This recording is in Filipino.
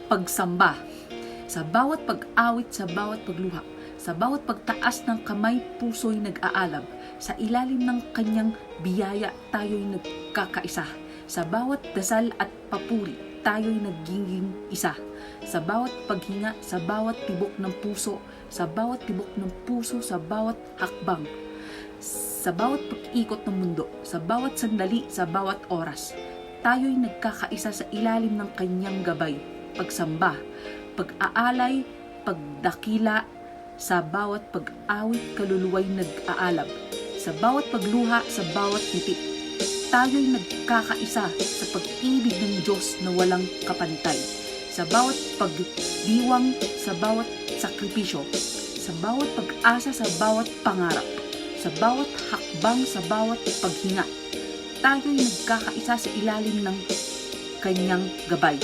pagsamba, sa bawat pag-awit, sa bawat pagluha, sa bawat pagtaas ng kamay, puso'y nag-aalab. Sa ilalim ng kanyang biyaya, tayo'y nagkakaisa. Sa bawat dasal at papuri, tayo'y nagiging isa. Sa bawat paghinga, sa bawat tibok ng puso, sa bawat tibok ng puso, sa bawat hakbang, sa bawat pag-ikot ng mundo, sa bawat sandali, sa bawat oras, tayo'y nagkakaisa sa ilalim ng kanyang gabay, pagsamba, pag-aalay, pagdakila, sa bawat pag-awit, kaluluway nag-aalab. Sa bawat pagluha, sa bawat ngiti, tayo'y nagkakaisa sa pag-ibig ng Diyos na walang kapantay. Sa bawat pagdiwang, sa bawat sakripisyo, sa bawat pag-asa, sa bawat pangarap, sa bawat hakbang, sa bawat paghinga, tayo'y nagkakaisa sa ilalim ng kanyang gabay.